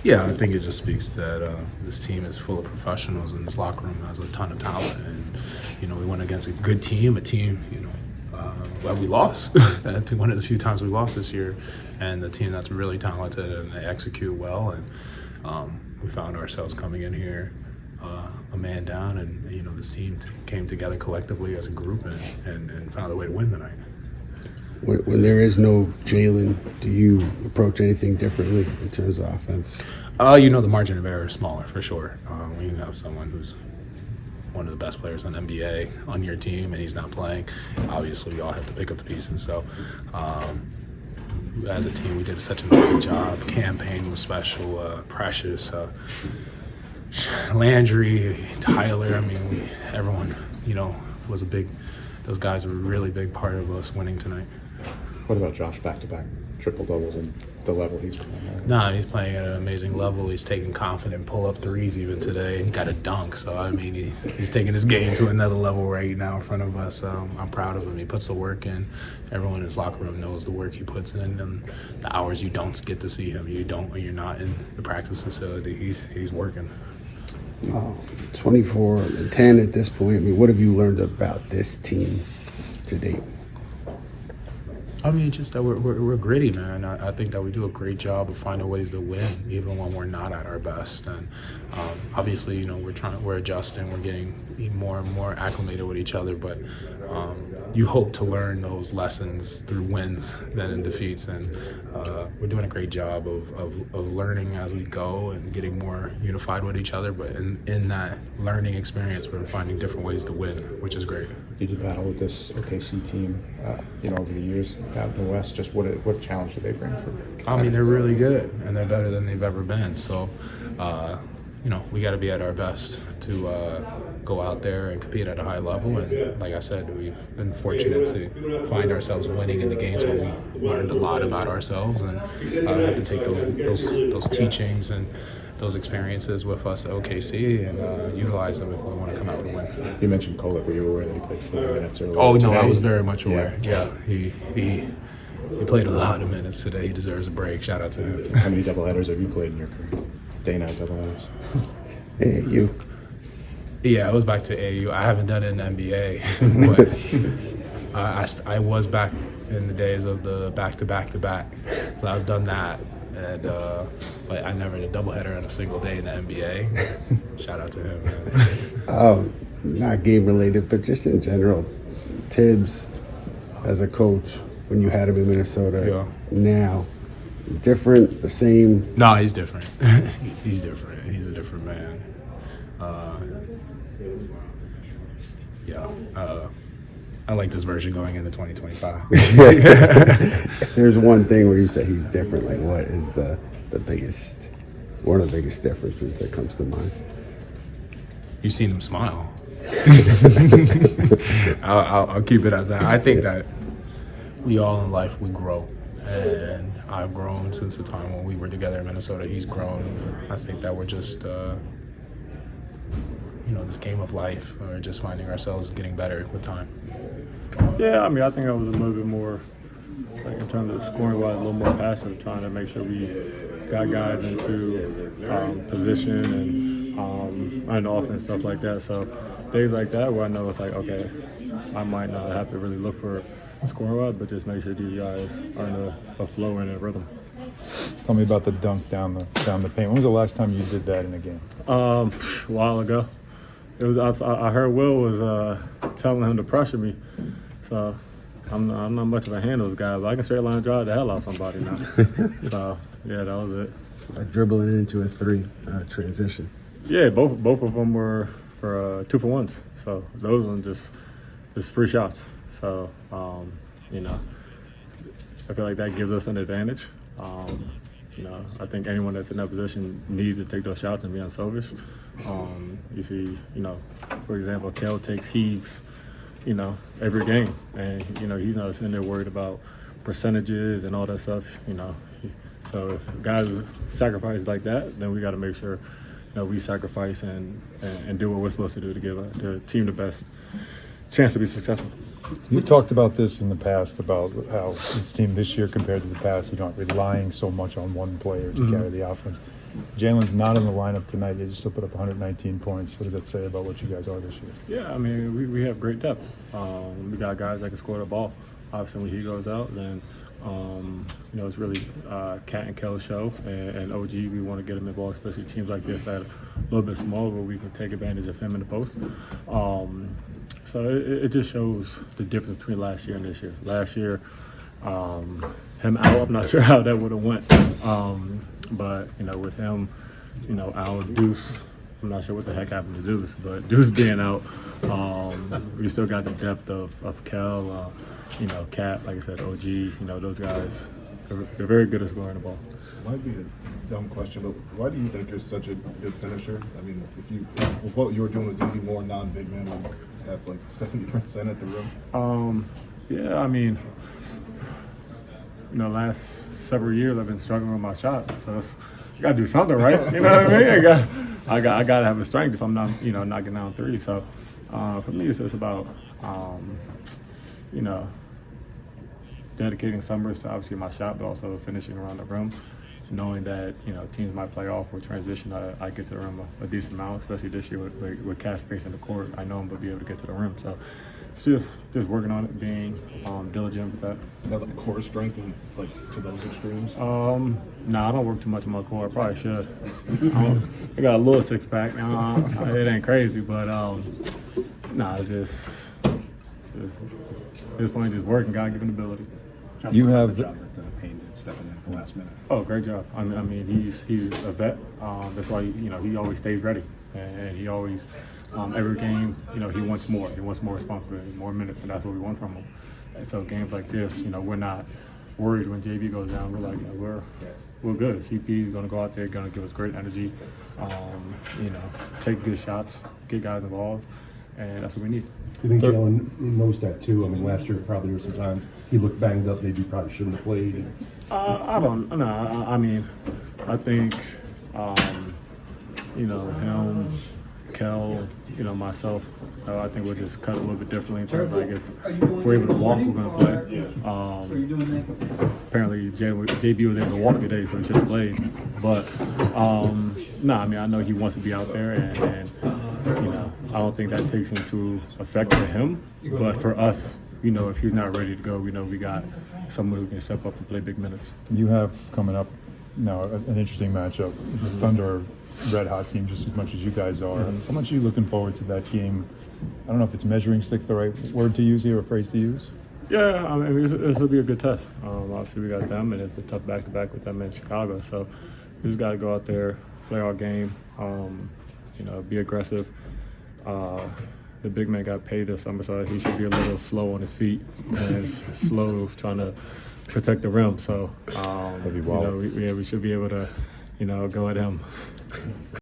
Yeah, I think it just speaks that this team is full of professionals, and this locker room has a ton of talent. And we went against a good team, that we lost. That's one of the few times we lost this year, and a team that's really talented and they execute well. And we found ourselves coming in here a man down, and this team came together collectively as a group and found a way to win tonight. When there is no Jalen, do you approach anything differently in terms of offense? The margin of error is smaller for sure. When you have someone who's one of the best players in the NBA on your team and he's not playing, obviously we all have to pick up the pieces. So as a team, we did such an amazing job. Campaign was special. Precious, Landry, Tyler. Everyone, was a big. Those guys were a really big part of us winning tonight. What about Josh back-to-back triple-doubles and the level he's playing? Nah, he's playing at an amazing level. He's taking confident pull-up threes even today. He got a dunk. So, he's taking his game to another level right now in front of us. I'm proud of him. He puts the work in. Everyone in his locker room knows the work he puts in and the hours you don't get to see him. You're not in the practice facility. He's working. 24-10 at this point. What have you learned about this team to date? Just that we're gritty, man. I think that we do a great job of finding ways to win, even when we're not at our best. And obviously, we're adjusting, we're getting more and more acclimated with each other. But you hope to learn those lessons through wins than in defeats. And we're doing a great job of learning as we go and getting more unified with each other. But in that learning experience, we're finding different ways to win, which is great. Did you battle with this OKC team, over the years out in the West? Just what challenge do they bring for? They're really good, and they're better than they've ever been. So, we got to be at our best to go out there and compete at a high level. And like I said, we've been fortunate to find ourselves winning in the games where we learned a lot about ourselves, and have to take those teachings and those experiences with us at OKC and utilize them if we want to come out with a win. You mentioned Kolek. Were you aware that he played 40 minutes earlier? Oh, no, today? I was very much aware. Yeah, he played a lot of minutes today. He deserves a break. Shout out to him. How many doubleheaders have you played in your career? Day-night doubleheaders? AAU. Yeah, I was back to AAU. I haven't done it in NBA, but I was back in the days of the back-to-back-to-back. So I've done that. And but I never did a doubleheader in a single day in the NBA. Shout out to him, man. Not game related, but just in general. Tibbs, as a coach, when you had him in Minnesota, now, different, the same? No, he's different. He's different. He's a different man. I like this version going into 2025. If there's one thing where you say he's different, like what is the biggest, one of the biggest differences that comes to mind? You've seen him smile. I'll keep it at that. I think that we all in life, we grow. And I've grown since the time when we were together in Minnesota. He's grown. I think that we're just, this game of life, or just finding ourselves getting better with time. Yeah, I think I was a little bit more, in terms of scoring-wise, a little more passive, trying to make sure we got guys into position and offense, stuff like that. So days like that where I know it's like, okay, I might not have to really look for scoring-wise, but just make sure these guys are in a flow and a rhythm. Tell me about the dunk down the paint. When was the last time you did that in a game? A while ago. It was. I heard Will was telling him to pressure me, so I'm not much of a handles guy, but I can straight line drive the hell out of somebody now. So yeah, that was it. Dribbling into a three transition. Yeah, both of them were for 2-for-1s. So those ones just free shots. So I feel like that gives us an advantage. I think anyone that's in that position needs to take those shots and be unselfish. You see, for example, Kel takes heaves, every game. And, he's not sitting there worried about percentages and all that stuff, So if guys sacrifice like that, then we got to make sure, we sacrifice and do what we're supposed to do to give the team the best chance to be successful. You talked about this in the past, about how this team this year compared to the past, you're not relying so much on one player to carry the offense. Jalen's not in the lineup tonight, yet you still put up 119 points. What does that say about what you guys are this year? Yeah, I mean, we have great depth. We got guys that can score the ball. Obviously, when he goes out, then you know, it's really Cat and Kel's show, and OG. We want to get him involved, especially teams like this that are a little bit smaller, where we can take advantage of him in the post. So it just shows the difference between last year and this year. Last year, him out, I'm not sure how that would have went, but you know, with him, you know, out, Deuce, I'm not sure what the heck happened to Deuce, but Deuce being out, we still got the depth of Kel, you know, Cat, like I said, OG, you know, those guys, they're very good at scoring the ball. Might be a dumb question, but why do you think you're such a good finisher? I mean, if what you were doing was easy, more non-big men would have like 70% at the rim. Yeah, I mean, you know, last several years I've been struggling with my shot, so you gotta do something, right? You know what I mean? I gotta have the strength if I'm not, you know, knocking down three. So for me, it's just about, you know, dedicating summers to obviously my shot, but also finishing around the rim, knowing that, you know, teams might play off or transition. I get to the rim a decent amount, especially this year with Cat space in the court. I know I'm gonna be able to get to the rim. So it's just working on it, being diligent with that. Is that like core strength and like to those extremes? Nah, I don't work too much on my core. I probably should. I got a little six pack. It ain't crazy, but nah, it's just at this point, just working, God-given ability. You have job that Payne did stepping in at the last minute. Oh, great job. I mean he's a vet. That's why, you know, he always stays ready, and he always every game, you know, he wants more. He wants more responsibility, more minutes, and that's what we want from him. And so games like this, you know, we're not worried when JB goes down. We're like, you know, we're good. CP is going to go out there, going to give us great energy. You know, take good shots, get guys involved, and that's what we need. You think Jalen knows that too? I mean, last year probably there were some times he looked banged up, maybe probably shouldn't have played. I don't know. I mean, I think, you know, him, Kel, you know, myself, I think we'll just cut a little bit differently in terms of like if we're able to walk, we're going to play. Apparently, JB was able to walk today, so he should have played. But, no, I mean, I know he wants to be out there, and you know, I don't think that takes into effect for him. But for us, you know, if he's not ready to go, we know we got someone who can step up and play big minutes. You have coming up now an interesting matchup. Thunder, red hot team just as much as you guys are. How much are you looking forward to that game? I don't know if it's measuring stick's the right word to use here or phrase to use. Yeah, I mean, this will be a good test. Obviously, we got them, and it's a tough back-to-back with them in Chicago. So we just got to go out there, play our game, you know, be aggressive. The big man got paid this summer, so he should be a little slow on his feet and slow trying to protect the rim. So, you know, we should be able to, you know, go at him.